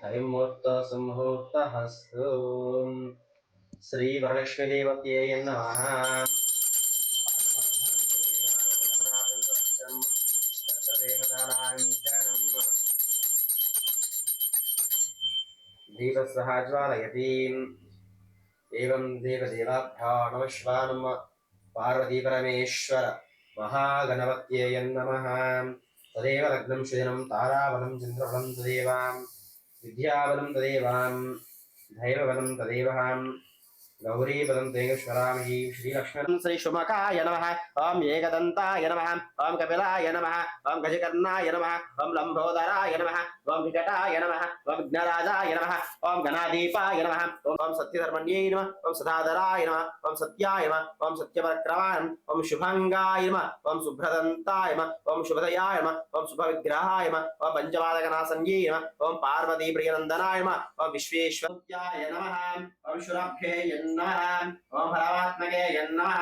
హరిమూర్త సంహూర్తహస్తు శ్రీ వరలక్ష్మీదేవత్యై నమః. దీపస్సహ జ్వాలయతి. ఏవం దేవదేవాభ్యో నమః శివాయ పార్వతీపరమేశ్వర మహాగణపత్యై నమః. తదేవ లగ్నం శయనం తారాబలం చంద్రబలం తదేవ విద్యాబలం తదేవ దైవబలం తదేవ గౌరీపదం తేజస్వరామి. శ్రీలక్ష్మీ శ్రీ శుమకాయ నమః. ఓం ఏకదంతాయ నమః. ఓం కపిలాయ నమః. ఓం గజకర్ణాయ నమః. ఓం లంబోదరాయ నమః. ఓం వికటాయ నమః. ఓం విఘ్నరాజాయ నమః. ఓం గణాధీపాయ నమః. ఓం సత్యధర్మణ్యై నమః. ఓం సదాధరాయ నమః. ఓం సత్యాయ నమః. ఓం సత్యపరక్రమాయ నమః. ఓం శుభంగాయ నమః. ఓం శుభ్రదంతాయ నమః. ఓం శుభదయాయ నమః. ఓం శుభవిగ్రహాయ నమః. ఓం పంచపాదకనాసంజ్ఞై నమః. ఓం పార్వతీ ప్రియనందనాయ నమః. ఓం విశ్వేశ్వరాయ నమః. ఓం శురభ్యే నమః. ఓం పరమాత్మకే నమః.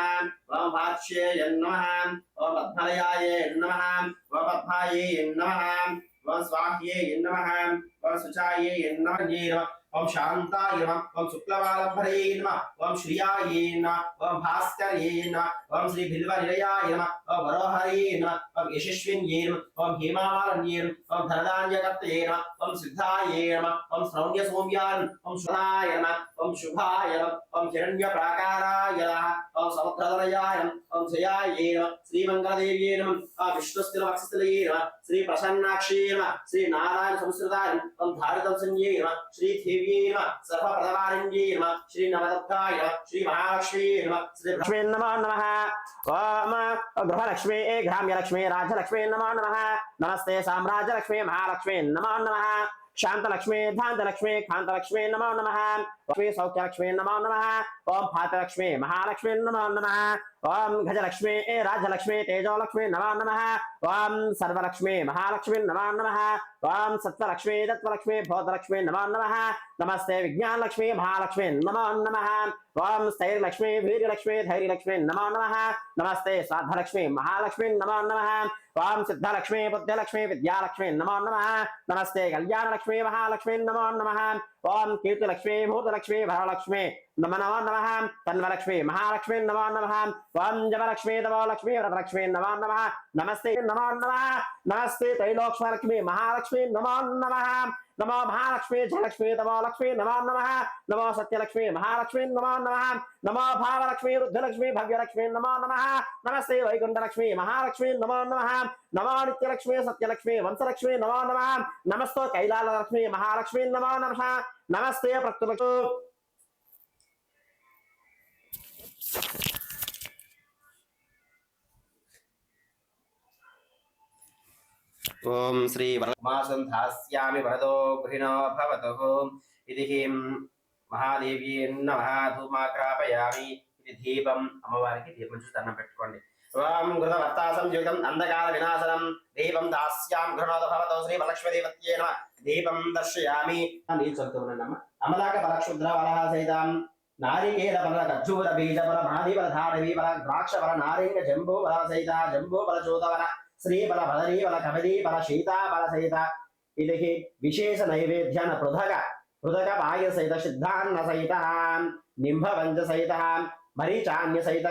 ఓం భాష్యే నమః. ఓం పద్మలయాయ నమః. ఓం పద్మాయే నమః. ఓం స్వాహ్యే నమః. ఓం శుచాయే నమః. ఓం శాంతాయ నమః. ఓం శుక్లవాలభరే నమః. ఓం శ్రియాయ నమః. ఓం భాస్కర్యే నమః. ఓం శ్రీ బిల్వనిలయాయ నమః. ఓం వరోహరే నమః. ఓం యశస్విన్యే నమః. ఓం హేమామాలన్యే నమః. ఓం ధనధాన్యకర్తయే నమః. ఓం సిద్ధాయే నమః. ఓం శ్రౌణ్య సోమ్యాయ ఓం శుభాయ నమః. ఓం శుభాయ నమః. ఓం హిరణ్య ప్రాకారాయ నమః. ఓం సముద్రధరయాయ నమః. ఓం జయాయే నమః. శ్రీ మంగళదేవ్యే నమః. ఓం విష్ణుస్థిల వక్షస్థలయే నమః. శ్రీ ప్రసన్నాక్షే నమః. శ్రీ నారాయణ సంస్కృతాయ నమః. ఓం ధారితం సంజయే నమః. శ్రీ సర్వప్రదవాణింజే నమః. శ్రీ నవదత్తాయ నమః. శ్రీ మహాలక్ష్మీ నమః. శ్రీ లక్ష్మీ నమో నమః. ఓం గృహలక్ష్మీ గ్రామ్యలక్ష్మీ రాజ్యలక్ష్మీ నమో నమః. నమస్తే సామ్రాజ్యలక్ష్మీ మహాలక్ష్మీ నమో నమః. శాంతలక్ష్మీ ధాంతలక్ష్మీ కాంతలక్ష్మీ నమో నమః. లక్ష్మీ సౌఖ్యలక్ష్మీ నమో నమః. ఓం భాతలక్ష్మీ మహాలక్ష్మీ నమో నమః. ఓం గజలక్ష్మీ రాజ్యలక్ష్మీ తేజోలక్ష్మీ నమో నమః. ఓం సర్వలక్ష్మీ మహాలక్ష్మీ నమో నమః. ఓం సత్వలక్ష్మీ దత్వలక్ష్మీ భూతలక్ష్మీ నమో నమః. నమస్తే విజ్ఞానలక్ష్మీ మహాలక్ష్మీ నమో నమః. ఓం స్థైర్యలక్ష్మీ వీర్యలక్ష్మీ ధైర్యలక్ష్మీ నమో నమః. నమస్తే శ్రాద్ధలక్ష్మీ మహాలక్ష్మీ నమో నమః. ఓం సిద్ధలక్ష్మీ బుద్ధిలక్ష్మీ విద్యాలక్ష్మీ నమో నమః. నమస్తే కళ్యాణలక్ష్మీ మహాలక్ష్మీ నమో నమః. ఓం కీర్తిలక్ష్మీ భూతలక్ష్మీ భరలక్ష్మీ నమో నమః. తన్వలక్ష్మీ మహాలక్ష్మీ నమో నమః. ఓం జమలక్ష్మీ తమోలక్ష్మీ వ్రతలక్ష్మీ నమో నమః. నమస్తే నమో నమః. నమస్తే త్రైలోక్ష్మలక్ష్మీ మహాలక్ష్మీ నమో నమః. నమో మహాలక్ష్మీ జలక్ష్మీ తమోలక్ష్మీ నమో నమః. నమో సత్యలక్ష్మీ మహాలక్ష్మీ నమో నమః. నమో భావలక్ష్మీ వృద్ధలక్ష్మీ భవ్యలక్ష్మీ నమో నమః. నమస్తే వైకుంఠలక్ష్మీ మహాలక్ష్మీ నమో నమః. నమో నిత్యలక్ష్మీ సత్యలక్ష్మీ వంశలక్ష్మీ నమో నమః. నమస్తే కైలాసలక్ష్మీ మహాలక్ష్మీ నమో నమః. నమస్తే ప్రకృతు. ఓం శ్రీ వరమాసం ధాస్యామి వరదో గృహిణో భవతు ఇది మహాదేవి నమః. ధూమాగ్రాపయామి. ఇది దీపం. అమ్మవారికి దీపం చూసి దండం పెట్టుకోండి. ఓం ఘృతవర్తాసం యుగం అంధకార వినాశనం దీపం దాస్యాం గృహణోద భవతో శ్రీ వరలక్ష్మీదేవత్యై నమః. దీపం దర్శయామి. నీళ్ళు చదువుతున్నానమ్మ. అమలాక బలక్షుద్ర వలహ సైతాం నారికేల బల ఖర్జూర బీజ బల మహాదీ బల ధారవీ బల ద్రాక్ష బల నారింగ జంబూ బల సైత జంబూ బల చోదవన శ్రీ బల బదరీ బల కవరీ బల శీతా బల సహిత. ఇది విశేష నైవేద్యాన పృథక పాయ సహిత సిద్ధాన్న సహిత నింభవంజ సహిత మరీచాన్య సహిత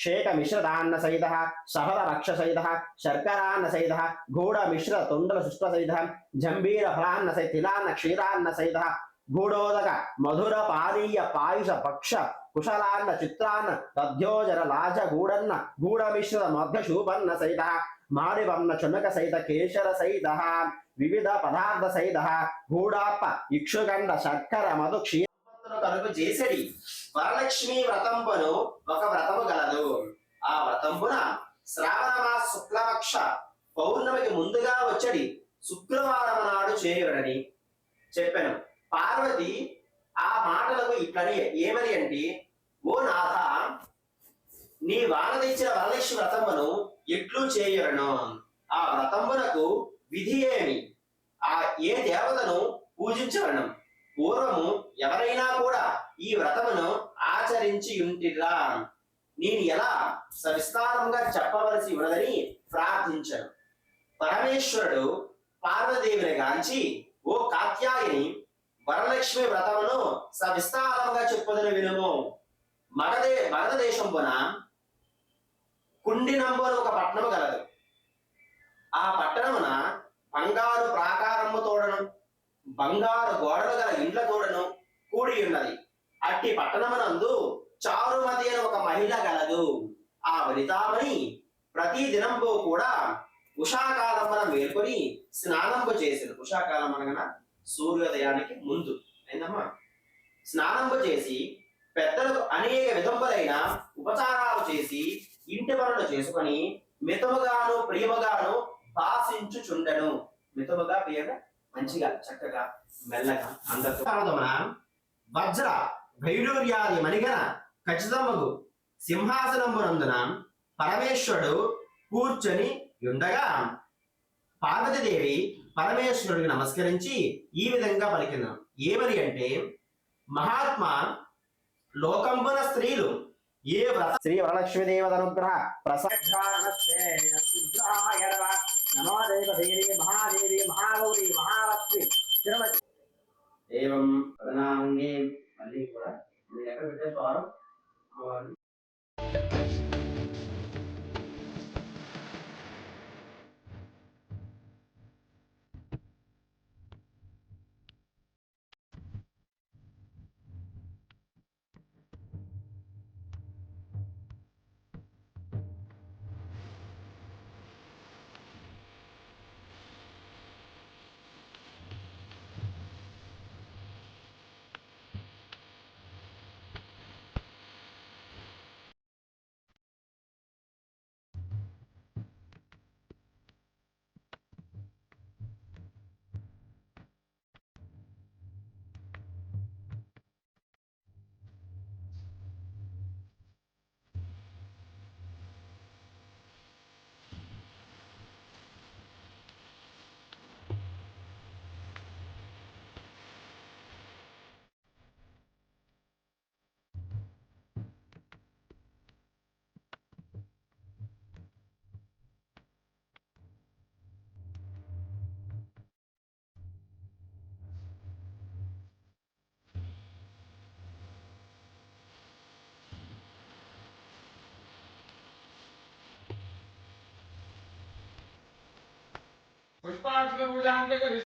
శేఖ మిశ్రదాన్న సహిత సఫల రక్ష సహిత శర్కరాన్న సహిత గూఢ మిశ్ర తుండల శుష్క సహిత జంబీర ఫలాన్న సహిత తిలాన్న క్షీరాన్న సహిత గూఢోదక మధుర పానీయ పాయుష పక్ష కుశలాన్న చిత్రాన్న దధ్యోజర లాజ గూడన్న గూఢ మిశ్ర మధ్య శూపన్న సహిత మాడివన్న చునక సహిత కేశర సహిత వివిధ పదార్థ సహిత గూడాప ఇక్షుగండ శర్కర మధు క్షీరత్తును కలుగు చేసడి వరలక్ష్మి వ్రతంబును ఒక వ్రతము గలదు. ఆ వ్రతంబున శ్రావణ మాస శుక్లపక్ష పౌర్ణమికి ముందుగా వచ్చడి శుక్రవారం నాడు చేయుడని చెప్పాను. పార్వతి ఆ మాటలకు ఇట్లని ఏమని అంటే, ఓ నాథ, నీ వానదిచ్చిన వరలక్ష్మి వ్రతమును ఎట్లు చేయరను? ఆ వ్రతమునకు విధి ఏమి? ఆ ఏ దేవతను పూజించవలను? పూర్వము ఎవరైనా కూడా ఈ వ్రతమును ఆచరించి ఉంటిరా? నేను ఎలా సవిస్తారంగా చెప్పవలసి ఉన్నదని ప్రార్థించను. పరమేశ్వరుడు పార్వదేవిని గాంచి, ఓ కాత్యాయని, వరలక్ష్మి వ్రతమును సవిస్తారముగా చెప్పుదని వినుము. మగధ దేశంపున కుండినంబు అని ఒక పట్టణము కలదు. ఆ పట్టణమున బంగారు ప్రాకారము తోడను బంగారు గోడలు గల ఇండ్ల తోడను కూడి ఉన్నది. అట్టి పట్టణమునందు చారుమతి అని ఒక మహిళ గలదు. ఆ వనితామణి ప్రతి దినంబు కూడా ఉషాకాలమున మేల్కొని స్నానంబు చేసిన. ఉషాకాలం అనగా సూర్యోదయానికి ముందు ఏందమ్మా స్నానంబు చేసి పెద్దలకు అనేక విధములైన ఉపచారాలు చేసి ఇంటి పనులు చేసుకొని మితముగాను ప్రియముగాను భాషించుచుండెను. మితముగా ప్రియగా మంచిగా చక్కగా మెల్లగా అందరితో వజ్ర భైడూర్యాది మణిగన ఖచ్చితమగు సింహాసనమునందున పరమేశ్వరుడు కూర్చొని ఉండగా పార్వతీదేవి పరమేశ్వరుడికి నమస్కరించి ఈ విధంగా పలికిన. ఏమని అంటే, మహాత్మా లోకంబున స్త్రీలు ఏ వ్రత శ్రీ వరలక్ష్మి దేవతనుగ్రహ నమో దేవదేవి మహాదేవి మహాగౌరి మహాలక్ష్మి తిరుమతి ఏవం ప్రధానంగా మళ్ళీ కూడా ఎక్కడ పెట్టేవారు. पुष्पार्चन पूजा